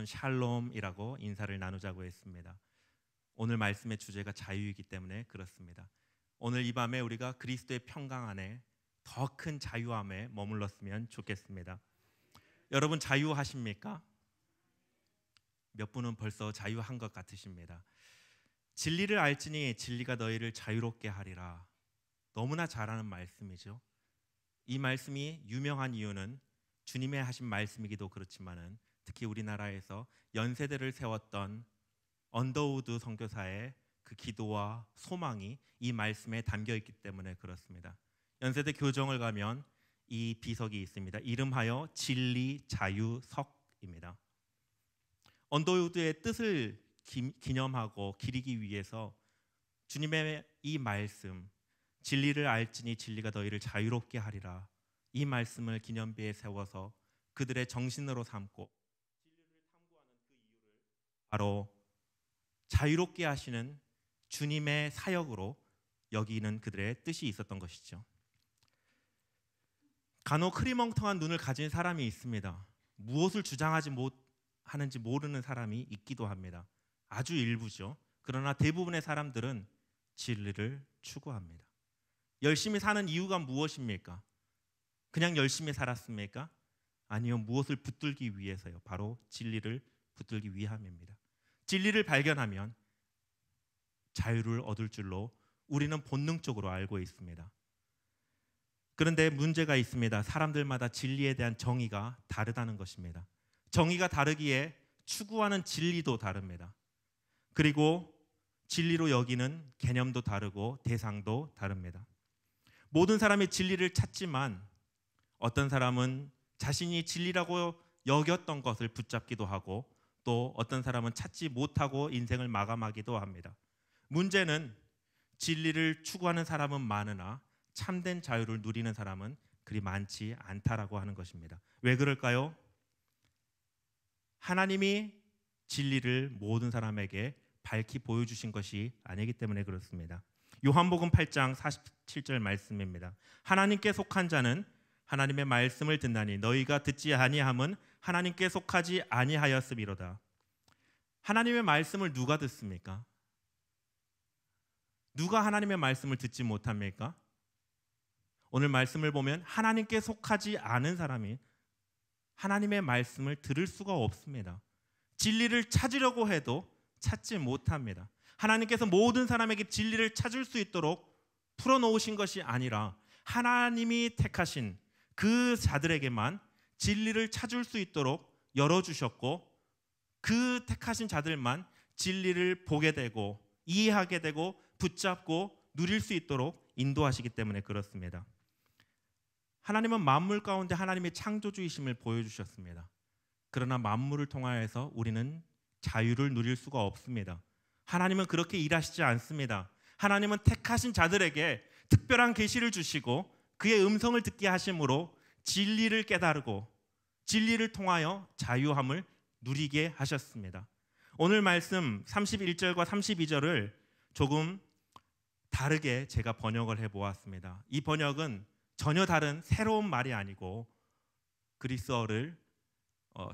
여러분 샬롬이라고 인사를 나누자고 했습니다. 오늘 말씀의 주제가 자유이기 때문에 그렇습니다. 오늘 이 밤에 우리가 그리스도의 평강 안에 더 큰 자유함에 머물렀으면 좋겠습니다. 여러분 자유하십니까? 몇 분은 벌써 자유한 것 같으십니다. 진리를 알지니 진리가 너희를 자유롭게 하리라. 너무나 잘 아는 말씀이죠. 이 말씀이 유명한 이유는 주님의 하신 말씀이기도 그렇지만은 특히 우리나라에서 연세대를 세웠던 언더우드 선교사의 그 기도와 소망이 이 말씀에 담겨 있기 때문에 그렇습니다. 연세대 교정을 가면 이 비석이 있습니다. 이름하여 진리 자유석입니다. 언더우드의 뜻을 기념하고 기리기 위해서 주님의 이 말씀, 진리를 알지니 진리가 너희를 자유롭게 하리라, 이 말씀을 기념비에 세워서 그들의 정신으로 삼고 진리를 탐구하는 그 이유를 바로 자유롭게 하시는 주님의 사역으로 여기는 그들의 뜻이 있었던 것이죠. 간혹 흐리멍텅한 눈을 가진 사람이 있습니다. 무엇을 주장하지 못하는지 모르는 사람이 있기도 합니다. 아주 일부죠. 그러나 대부분의 사람들은 진리를 추구합니다. 열심히 사는 이유가 무엇입니까? 그냥 열심히 살았습니까? 아니요, 무엇을 붙들기 위해서요. 바로 진리를 붙들기 위함입니다. 진리를 발견하면 자유를 얻을 줄로 우리는 본능적으로 알고 있습니다. 그런데 문제가 있습니다. 사람들마다 진리에 대한 정의가 다르다는 것입니다. 정의가 다르기에 추구하는 진리도 다릅니다. 그리고 진리로 여기는 개념도 다르고 대상도 다릅니다. 모든 사람이 진리를 찾지만 어떤 사람은 자신이 진리라고 여겼던 것을 붙잡기도 하고 또 어떤 사람은 찾지 못하고 인생을 마감하기도 합니다. 문제는 진리를 추구하는 사람은 많으나 참된 자유를 누리는 사람은 그리 많지 않다라고 하는 것입니다. 왜 그럴까요? 하나님이 진리를 모든 사람에게 밝히 보여주신 것이 아니기 때문에 그렇습니다. 요한복음 8장 47절 말씀입니다. 하나님께 속한 자는 하나님의 말씀을 듣나니 너희가 듣지 아니함은 하나님께 속하지 아니하였음이로다. 하나님의 말씀을 누가 듣습니까? 누가 하나님의 말씀을 듣지 못합니까? 오늘 말씀을 보면 하나님께 속하지 않은 사람이 하나님의 말씀을 들을 수가 없습니다. 진리를 찾으려고 해도 찾지 못합니다. 하나님께서 모든 사람에게 진리를 찾을 수 있도록 풀어놓으신 것이 아니라 하나님이 택하신 그 자들에게만 진리를 찾을 수 있도록 열어주셨고 그 택하신 자들만 진리를 보게 되고 이해하게 되고 붙잡고 누릴 수 있도록 인도하시기 때문에 그렇습니다. 하나님은 만물 가운데 하나님의 창조주이심을 보여주셨습니다. 그러나 만물을 통하여서 우리는 자유를 누릴 수가 없습니다. 하나님은 그렇게 일하시지 않습니다. 하나님은 택하신 자들에게 특별한 계시를 주시고 그의 음성을 듣게 하심으로 진리를 깨달고 진리를 통하여 자유함을 누리게 하셨습니다. 오늘 말씀 31절과 32절을 조금 다르게 제가 번역을 해보았습니다. 이 번역은 전혀 다른 새로운 말이 아니고 그리스어를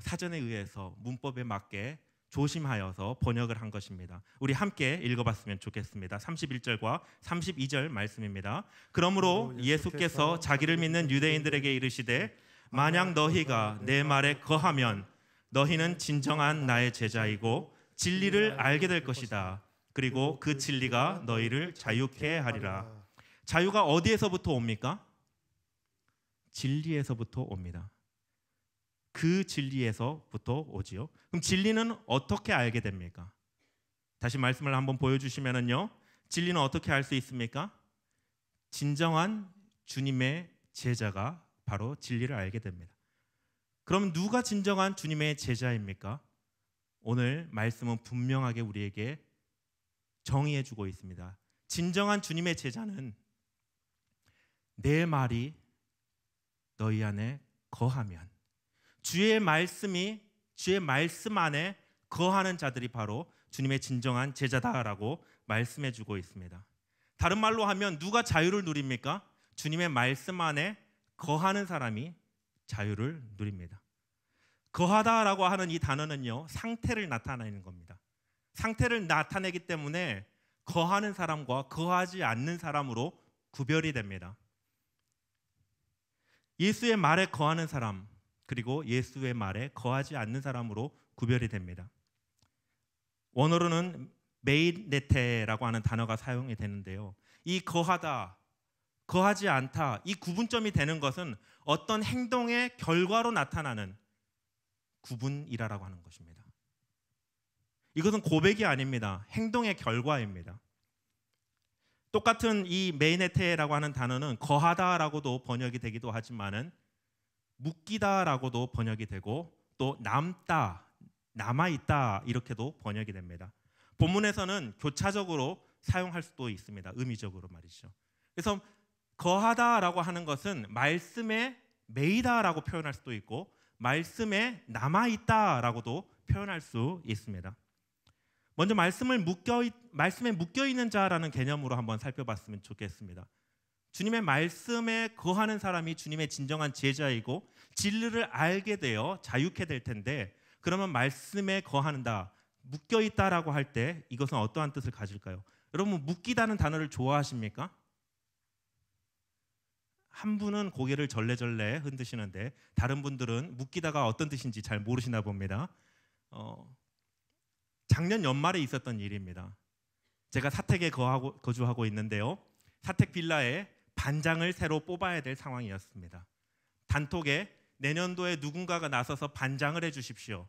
사전에 의해서 문법에 맞게 조심하여서 번역을 한 것입니다. 우리 함께 읽어봤으면 좋겠습니다. 31절과 32절 말씀입니다. 그러므로 예수께서 자기를 믿는 유대인들에게 이르시되 만약 너희가 내 말에 거하면 너희는 진정한 나의 제자이고 진리를 알게 될 것이다. 그리고 그 진리가 너희를 자유케 하리라. 자유가 어디에서부터 옵니까? 진리에서부터 옵니다. 그 진리에서부터 오지요. 그럼 진리는 어떻게 알게 됩니까? 다시 말씀을 한번 보여주시면은요, 진리는 어떻게 알 수 있습니까? 진정한 주님의 제자가 바로 진리를 알게 됩니다. 그럼 누가 진정한 주님의 제자입니까? 오늘 말씀은 분명하게 우리에게 정의해주고 있습니다. 진정한 주님의 제자는 내 말이 너희 안에 거하면, 주의 말씀 안에 거하는 자들이 바로 주님의 진정한 제자다라고 말씀해주고 있습니다. 다른 말로 하면 누가 자유를 누립니까? 주님의 말씀 안에 거하는 사람이 자유를 누립니다. 거하다라고 하는 이 단어는요, 상태를 나타내는 겁니다. 상태를 나타내기 때문에 거하는 사람과 거하지 않는 사람으로 구별이 됩니다. 예수의 말에 거하는 사람, 그리고 예수의 말에 거하지 않는 사람으로 구별이 됩니다. 원어로는 메이네테라고 하는 단어가 사용이 되는데요, 이 거하다, 거하지 않다, 이 구분점이 되는 것은 어떤 행동의 결과로 나타나는 구분이라고 하는 것입니다. 이것은 고백이 아닙니다. 행동의 결과입니다. 똑같은 이 메이네테라고 하는 단어는 거하다라고도 번역이 되기도 하지만은 묶이다라고도 번역이 되고 또 남다, 남아있다 이렇게도 번역이 됩니다. 본문에서는 교차적으로 사용할 수도 있습니다. 의미적으로 말이죠. 그래서 거하다라고 하는 것은 말씀에 매이다라고 표현할 수도 있고 말씀에 남아있다라고도 표현할 수 있습니다. 먼저 말씀에 묶여있는 자라는 개념으로 한번 살펴봤으면 좋겠습니다. 주님의 말씀에 거하는 사람이 주님의 진정한 제자이고 진리를 알게 되어 자유케 될 텐데, 그러면 말씀에 거한다, 묶여있다라고 할 때 이것은 어떠한 뜻을 가질까요? 여러분, 묶이다는 단어를 좋아하십니까? 한 분은 고개를 절레절레 흔드시는데 다른 분들은 묶이다가 어떤 뜻인지 잘 모르시나 봅니다. 작년 연말에 있었던 일입니다. 제가 사택에 거주하고 있는데요, 사택 빌라에 반장을 새로 뽑아야 될 상황이었습니다. 단톡에 내년도에 누군가가 나서서 반장을 해주십시오.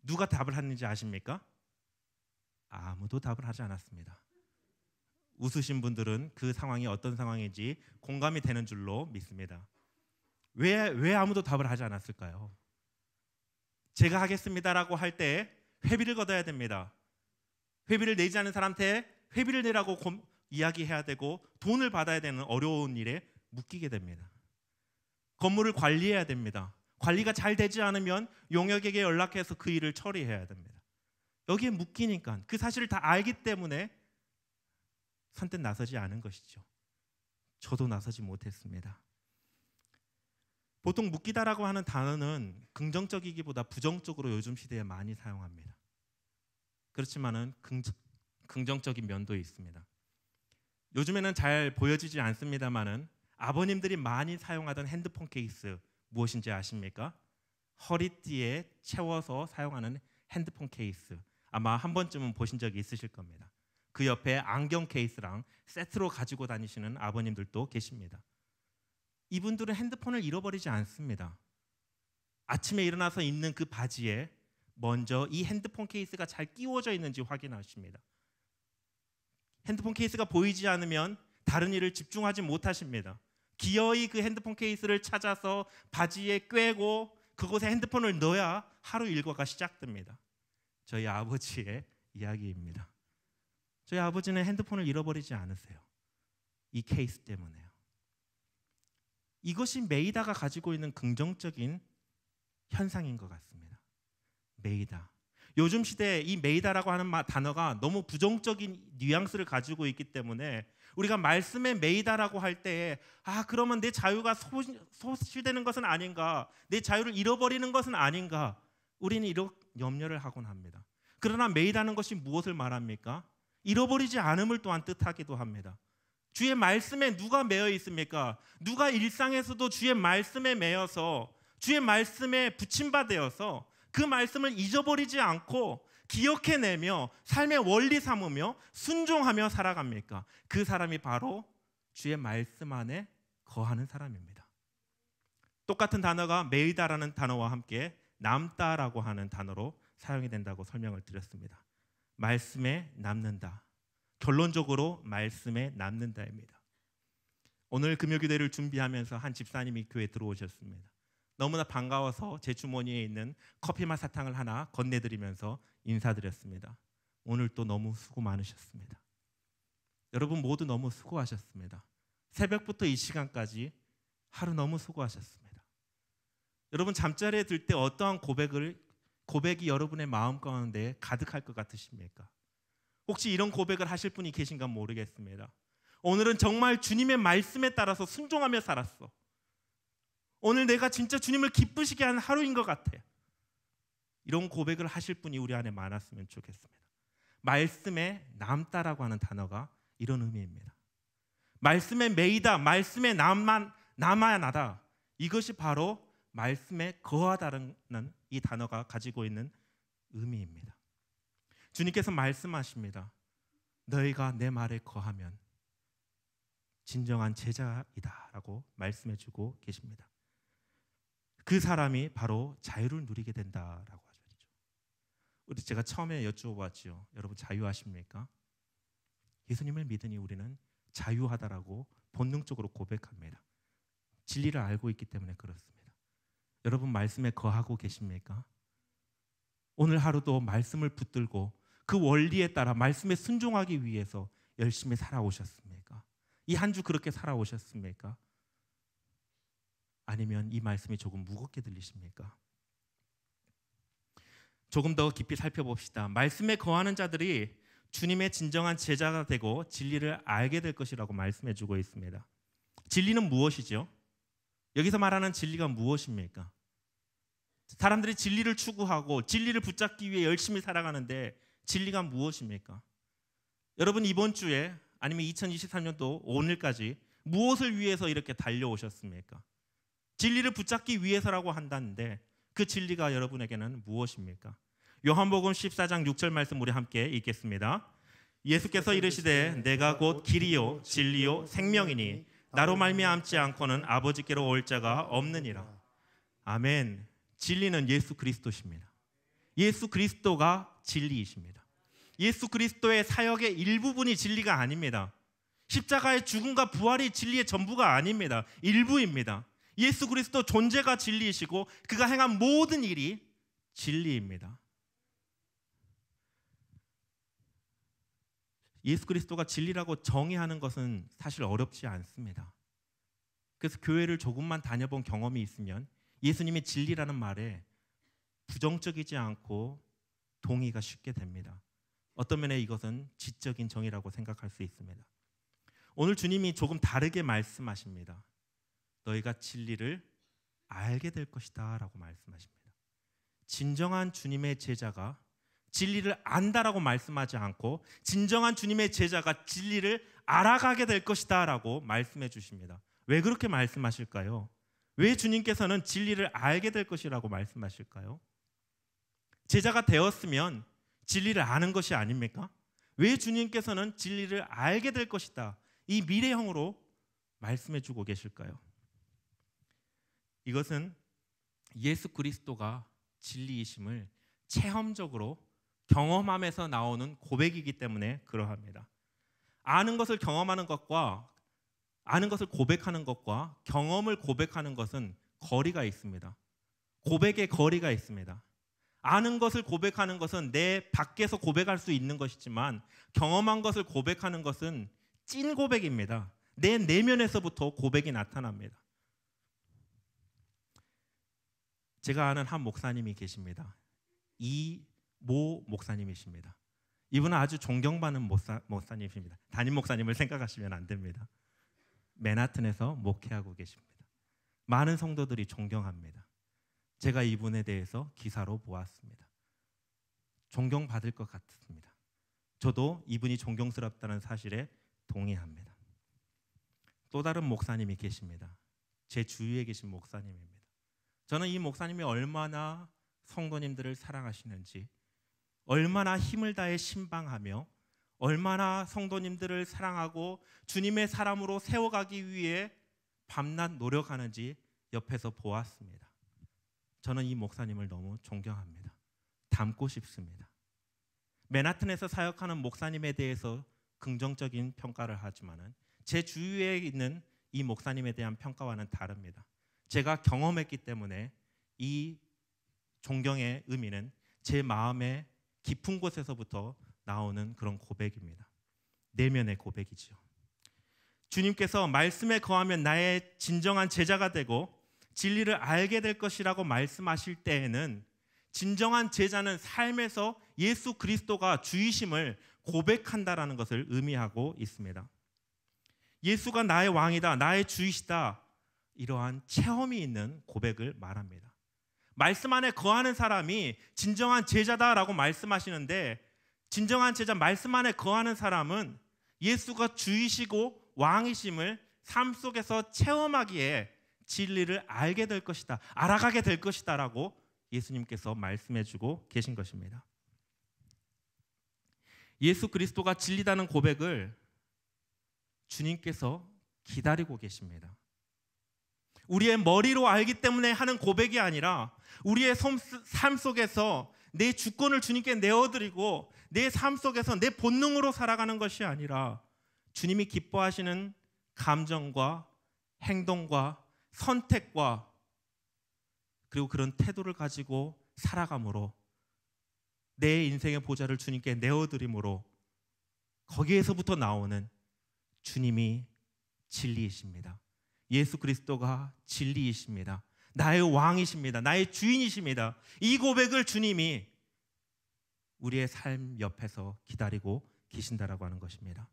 누가 답을 했는지 아십니까? 아무도 답을 하지 않았습니다. 웃으신 분들은 그 상황이 어떤 상황인지 공감이 되는 줄로 믿습니다. 왜 아무도 답을 하지 않았을까요? 제가 하겠습니다라고 할 때 회비를 걷어야 됩니다. 회비를 내지 않은 사람한테 회비를 내라고 이야기해야 되고 돈을 받아야 되는 어려운 일에 묶이게 됩니다. 건물을 관리해야 됩니다. 관리가 잘 되지 않으면 용역에게 연락해서 그 일을 처리해야 됩니다. 여기에 묶이니까 그 사실을 다 알기 때문에 선뜻 나서지 않은 것이죠. 저도 나서지 못했습니다. 보통 묶이다라고 하는 단어는 긍정적이기보다 부정적으로 요즘 시대에 많이 사용합니다. 그렇지만은 긍정적인 면도 있습니다. 요즘에는 잘 보여지지 않습니다만은 아버님들이 많이 사용하던 핸드폰 케이스 무엇인지 아십니까? 허리띠에 채워서 사용하는 핸드폰 케이스, 아마 한 번쯤은 보신 적이 있으실 겁니다. 그 옆에 안경 케이스랑 세트로 가지고 다니시는 아버님들도 계십니다. 이분들은 핸드폰을 잃어버리지 않습니다. 아침에 일어나서 입는 그 바지에 먼저 이 핸드폰 케이스가 잘 끼워져 있는지 확인하십니다. 핸드폰 케이스가 보이지 않으면 다른 일을 집중하지 못하십니다. 기어이 그 핸드폰 케이스를 찾아서 바지에 꿰고 그곳에 핸드폰을 넣어야 하루 일과가 시작됩니다. 저희 아버지의 이야기입니다. 저희 아버지는 핸드폰을 잃어버리지 않으세요. 이 케이스 때문에요. 이것이 메이다가 가지고 있는 긍정적인 현상인 것 같습니다. 메이다. 요즘 시대에 이 메이다라고 하는 단어가 너무 부정적인 뉘앙스를 가지고 있기 때문에 우리가 말씀에 메이다라고 할 때에 그러면 내 자유가 소실되는 것은 아닌가, 내 자유를 잃어버리는 것은 아닌가, 우리는 이런 염려를 하곤 합니다. 그러나 메이다는 것이 무엇을 말합니까? 잃어버리지 않음을 또한 뜻하기도 합니다. 주의 말씀에 누가 매여 있습니까? 누가 일상에서도 주의 말씀에 매여서 주의 말씀에 붙임받아서 그 말씀을 잊어버리지 않고 기억해내며 삶의 원리 삼으며 순종하며 살아갑니까? 그 사람이 바로 주의 말씀 안에 거하는 사람입니다. 똑같은 단어가 메이다라는 단어와 함께 남다라고 하는 단어로 사용이 된다고 설명을 드렸습니다. 말씀에 남는다. 결론적으로 말씀에 남는다입니다. 오늘 금요기도를 준비하면서 한 집사님이 교회에 들어오셨습니다. 너무나 반가워서 제 주머니에 있는 커피맛 사탕을 하나 건네드리면서 인사드렸습니다. 오늘 또 너무 수고 많으셨습니다. 여러분 모두 너무 수고하셨습니다. 새벽부터 이 시간까지 하루 너무 수고하셨습니다. 여러분 잠자리에 들 때 어떠한 고백이 여러분의 마음 가운데 가득할 것 같으십니까? 혹시 이런 고백을 하실 분이 계신가 모르겠습니다. 오늘은 정말 주님의 말씀에 따라서 순종하며 살았어. 오늘 내가 진짜 주님을 기쁘시게 한 하루인 것 같아. 이런 고백을 하실 분이 우리 안에 많았으면 좋겠습니다. 말씀에 남다라고 하는 단어가 이런 의미입니다. 말씀에 매이다, 말씀에 남아야 나다. 이것이 바로 말씀에 거하다는 이 단어가 가지고 있는 의미입니다. 주님께서 말씀하십니다. 너희가 내 말에 거하면 진정한 제자이다 라고 말씀해주고 계십니다. 그 사람이 바로 자유를 누리게 된다라고 하죠. 제가 처음에 여쭈어봤죠. 여러분 자유하십니까? 예수님을 믿으니 우리는 자유하다라고 본능적으로 고백합니다. 진리를 알고 있기 때문에 그렇습니다. 여러분 말씀에 거하고 계십니까? 오늘 하루도 말씀을 붙들고 그 원리에 따라 말씀에 순종하기 위해서 열심히 살아오셨습니까? 이 한 주 그렇게 살아오셨습니까? 아니면 이 말씀이 조금 무겁게 들리십니까? 조금 더 깊이 살펴봅시다. 말씀에 거하는 자들이 주님의 진정한 제자가 되고 진리를 알게 될 것이라고 말씀해주고 있습니다. 진리는 무엇이죠? 여기서 말하는 진리가 무엇입니까? 사람들이 진리를 추구하고 진리를 붙잡기 위해 열심히 살아가는데 진리가 무엇입니까? 여러분 이번 주에 아니면 2023년도 오늘까지 무엇을 위해서 이렇게 달려오셨습니까? 진리를 붙잡기 위해서라고 한다는데 그 진리가 여러분에게는 무엇입니까? 요한복음 14장 6절 말씀 우리 함께 읽겠습니다. 예수께서 이르시되 내가 곧 길이요 진리요 생명이니 나로 말미암지 않고는 아버지께로 올 자가 없느니라. 아멘. 진리는 예수 그리스도십니다. 예수 그리스도가 진리이십니다. 예수 그리스도의 사역의 일부분이 진리가 아닙니다. 십자가의 죽음과 부활이 진리의 전부가 아닙니다. 일부입니다. 예수 그리스도 존재가 진리이시고 그가 행한 모든 일이 진리입니다. 예수 그리스도가 진리라고 정의하는 것은 사실 어렵지 않습니다. 그래서 교회를 조금만 다녀본 경험이 있으면 예수님이 진리라는 말에 부정적이지 않고 동의가 쉽게 됩니다. 어떤 면에 이것은 지적인 정의라고 생각할 수 있습니다. 오늘 주님이 조금 다르게 말씀하십니다. 너희가 진리를 알게 될 것이다 라고 말씀하십니다. 진정한 주님의 제자가 진리를 안다라고 말씀하지 않고 진정한 주님의 제자가 진리를 알아가게 될 것이다 라고 말씀해 주십니다. 왜 그렇게 말씀하실까요? 왜 주님께서는 진리를 알게 될 것이라고 말씀하실까요? 제자가 되었으면 진리를 아는 것이 아닙니까? 왜 주님께서는 진리를 알게 될 것이다 이 미래형으로 말씀해 주고 계실까요? 이것은 예수 그리스도가 진리이심을 체험적으로 경험함에서 나오는 고백이기 때문에 그러합니다. 아는 것을 경험하는 것과 아는 것을 고백하는 것과 경험을 고백하는 것은 거리가 있습니다. 고백의 거리가 있습니다. 아는 것을 고백하는 것은 내 밖에서 고백할 수 있는 것이지만 경험한 것을 고백하는 것은 찐 고백입니다. 내 내면에서부터 고백이 나타납니다. 제가 아는 한 목사님이 계십니다. 이모 목사님이십니다. 이분은 아주 존경받는 목사님이십니다. 담임 목사님을 생각하시면 안 됩니다. 맨하튼에서 목회하고 계십니다. 많은 성도들이 존경합니다. 제가 이분에 대해서 기사로 보았습니다. 존경받을 것 같습니다. 저도 이분이 존경스럽다는 사실에 동의합니다. 또 다른 목사님이 계십니다. 제 주위에 계신 목사님입니다. 저는 이 목사님이 얼마나 성도님들을 사랑하시는지, 얼마나 힘을 다해 신방하며 얼마나 성도님들을 사랑하고 주님의 사람으로 세워가기 위해 밤낮 노력하는지 옆에서 보았습니다. 저는 이 목사님을 너무 존경합니다. 닮고 싶습니다. 맨하튼에서 사역하는 목사님에 대해서 긍정적인 평가를 하지만은 제 주위에 있는 이 목사님에 대한 평가와는 다릅니다. 제가 경험했기 때문에 이 존경의 의미는 제 마음의 깊은 곳에서부터 나오는 그런 고백입니다. 내면의 고백이죠. 주님께서 말씀에 거하면 나의 진정한 제자가 되고 진리를 알게 될 것이라고 말씀하실 때에는 진정한 제자는 삶에서 예수 그리스도가 주이심을 고백한다라는 것을 의미하고 있습니다. 예수가 나의 왕이다, 나의 주이시다, 이러한 체험이 있는 고백을 말합니다. 말씀 안에 거하는 사람이 진정한 제자다라고 말씀하시는데, 진정한 제자, 말씀 안에 거하는 사람은 예수가 주이시고 왕이심을 삶 속에서 체험하기에 진리를 알게 될 것이다, 알아가게 될 것이다 라고 예수님께서 말씀해주고 계신 것입니다. 예수 그리스도가 진리다는 고백을 주님께서 기다리고 계십니다. 우리의 머리로 알기 때문에 하는 고백이 아니라 우리의 삶 속에서 내 주권을 주님께 내어드리고 내 삶 속에서 내 본능으로 살아가는 것이 아니라 주님이 기뻐하시는 감정과 행동과 선택과 그리고 그런 태도를 가지고 살아감으로 내 인생의 보좌를 주님께 내어드림으로 거기에서부터 나오는 주님이 진리이십니다. 예수 그리스도가 진리이십니다. 나의 왕이십니다. 나의 주인이십니다. 이 고백을 주님이 우리의 삶 옆에서 기다리고 계신다라고 하는 것입니다.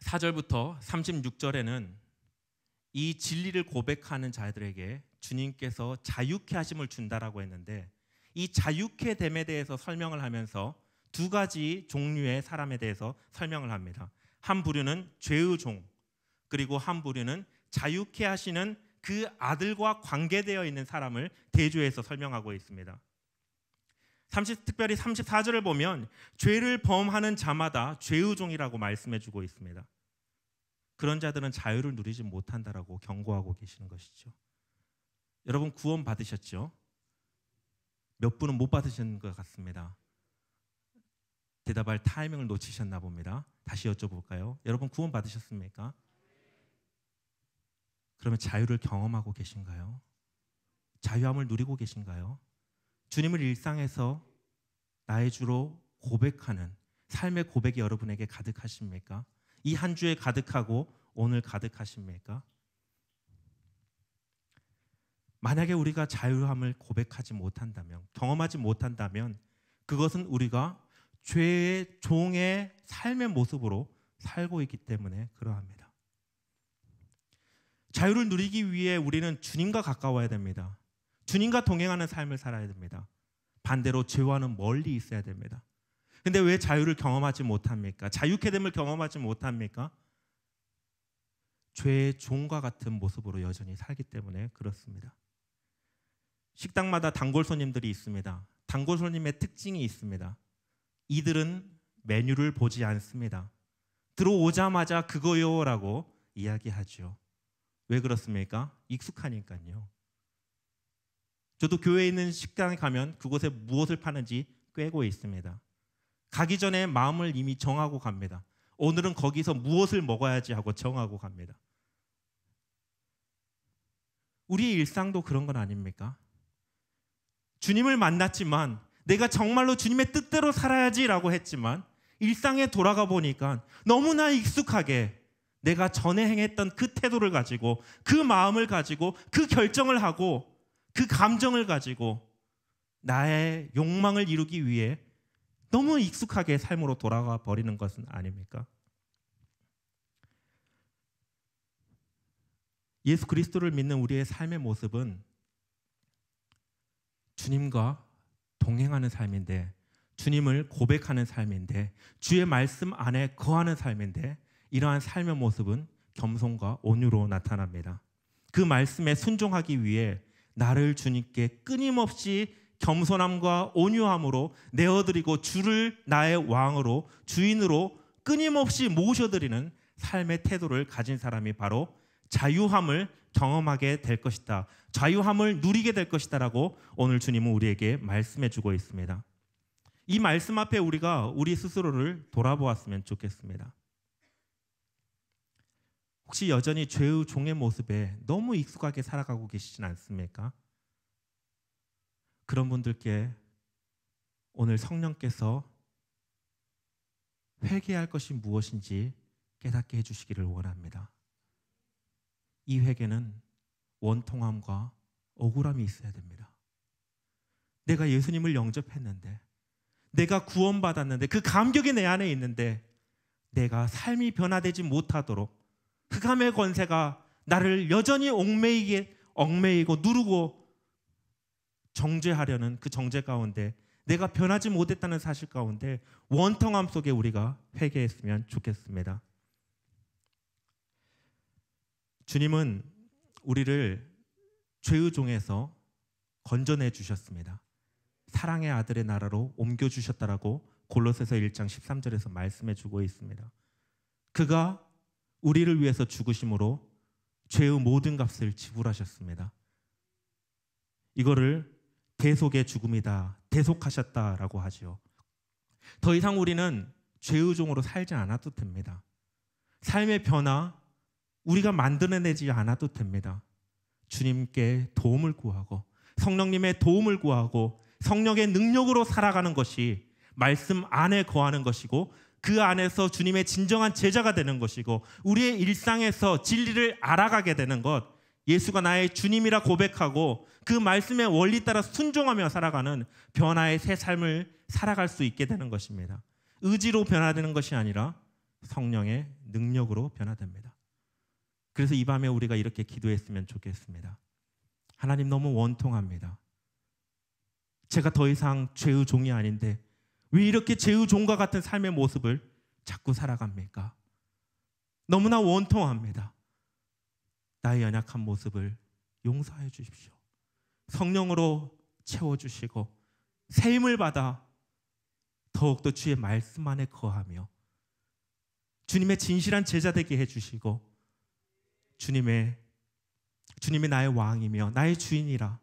34절부터 36절에는 이 진리를 고백하는 자들에게 주님께서 자유케 하심을 준다라고 했는데, 이 자유케 됨에 대해서 설명을 하면서 두 가지 종류의 사람에 대해서 설명을 합니다. 한 부류는 죄의 종, 그리고 한 부류는 자유케 하시는 그 아들과 관계되어 있는 사람을 대조해서 설명하고 있습니다. 특별히 34절을 보면 죄를 범하는 자마다 죄의 종이라고 말씀해주고 있습니다. 그런 자들은 자유를 누리지 못한다라고 경고하고 계시는 것이죠. 여러분 구원 받으셨죠? 몇 분은 못 받으신 것 같습니다. 대답할 타이밍을 놓치셨나 봅니다. 다시 여쭤볼까요? 여러분 구원 받으셨습니까? 그러면 자유를 경험하고 계신가요? 자유함을 누리고 계신가요? 주님을 일상에서 나의 주로 고백하는 삶의 고백이 여러분에게 가득하십니까? 이 한 주에 가득하고 오늘 가득하십니까? 만약에 우리가 자유함을 고백하지 못한다면, 경험하지 못한다면 그것은 우리가 죄의 종의 삶의 모습으로 살고 있기 때문에 그러합니다. 자유를 누리기 위해 우리는 주님과 가까워야 됩니다. 주님과 동행하는 삶을 살아야 됩니다. 반대로 죄와는 멀리 있어야 됩니다. 근데 왜 자유를 경험하지 못합니까? 자유케 됨을 경험하지 못합니까? 죄의 종과 같은 모습으로 여전히 살기 때문에 그렇습니다. 식당마다 단골 손님들이 있습니다. 단골 손님의 특징이 있습니다. 이들은 메뉴를 보지 않습니다. 들어오자마자 그거요라고 이야기하죠. 왜 그렇습니까? 익숙하니까요. 저도 교회에 있는 식당에 가면 그곳에 무엇을 파는지 꿰고 있습니다. 가기 전에 마음을 이미 정하고 갑니다. 오늘은 거기서 무엇을 먹어야지 하고 정하고 갑니다. 우리의 일상도 그런 건 아닙니까? 주님을 만났지만 내가 정말로 주님의 뜻대로 살아야지라고 했지만 일상에 돌아가 보니까 너무나 익숙하게 내가 전에 행했던 그 태도를 가지고 그 마음을 가지고 그 결정을 하고 그 감정을 가지고 나의 욕망을 이루기 위해 너무 익숙하게 삶으로 돌아가 버리는 것은 아닙니까? 예수 그리스도를 믿는 우리의 삶의 모습은 주님과 동행하는 삶인데, 주님을 고백하는 삶인데, 주의 말씀 안에 거하는 삶인데, 이러한 삶의 모습은 겸손과 온유로 나타납니다. 그 말씀에 순종하기 위해 나를 주님께 끊임없이 겸손함과 온유함으로 내어드리고 주를 나의 왕으로, 주인으로 끊임없이 모셔드리는 삶의 태도를 가진 사람이 바로 자유함을 경험하게 될 것이다, 자유함을 누리게 될 것이다 라고 오늘 주님은 우리에게 말씀해 주고 있습니다. 이 말씀 앞에 우리가 우리 스스로를 돌아보았으면 좋겠습니다. 혹시 여전히 죄의 종의 모습에 너무 익숙하게 살아가고 계시진 않습니까? 그런 분들께 오늘 성령께서 회개할 것이 무엇인지 깨닫게 해주시기를 원합니다. 이 회개는 원통함과 억울함이 있어야 됩니다. 내가 예수님을 영접했는데, 내가 구원받았는데, 그 감격이 내 안에 있는데 내가 삶이 변화되지 못하도록 흑암의 권세가 나를 여전히 얽매이고 누르고 정죄하려는 그 정죄 가운데 내가 변하지 못했다는 사실 가운데 원통함 속에 우리가 회개했으면 좋겠습니다. 주님은 우리를 죄의 종에서 건져내 주셨습니다. 사랑의 아들의 나라로 옮겨주셨다라고 골로새서 1장 13절에서 말씀해 주고 있습니다. 그가 우리를 위해서 죽으심으로 죄의 모든 값을 지불하셨습니다. 이거를 대속의 죽음이다, 대속하셨다라고 하지요. 더 이상 우리는 죄의 종으로 살지 않아도 됩니다. 삶의 변화 우리가 만들어내지 않아도 됩니다. 주님께 도움을 구하고 성령님의 도움을 구하고 성령의 능력으로 살아가는 것이 말씀 안에 거하는 것이고 그 안에서 주님의 진정한 제자가 되는 것이고 우리의 일상에서 진리를 알아가게 되는 것, 예수가 나의 주님이라 고백하고 그 말씀의 원리 따라 순종하며 살아가는 변화의 새 삶을 살아갈 수 있게 되는 것입니다. 의지로 변화되는 것이 아니라 성령의 능력으로 변화됩니다. 그래서 이 밤에 우리가 이렇게 기도했으면 좋겠습니다. 하나님, 너무 원통합니다. 제가 더 이상 죄의 종이 아닌데 왜 이렇게 죄의 종과 같은 삶의 모습을 자꾸 살아갑니까? 너무나 원통합니다. 나의 연약한 모습을 용서해 주십시오. 성령으로 채워주시고 새 힘을 받아 더욱더 주의 말씀 안에 거하며 주님의 진실한 제자 되게 해주시고 주님이 나의 왕이며 나의 주인이라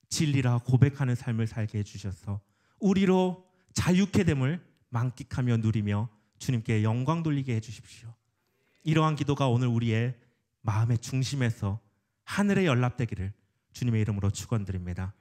진리라 고백하는 삶을 살게 해주셔서 우리로 자유케 됨을 만끽하며 누리며 주님께 영광 돌리게 해주십시오. 이러한 기도가 오늘 우리의 마음의 중심에서 하늘에 연락되기를 주님의 이름으로 축원드립니다.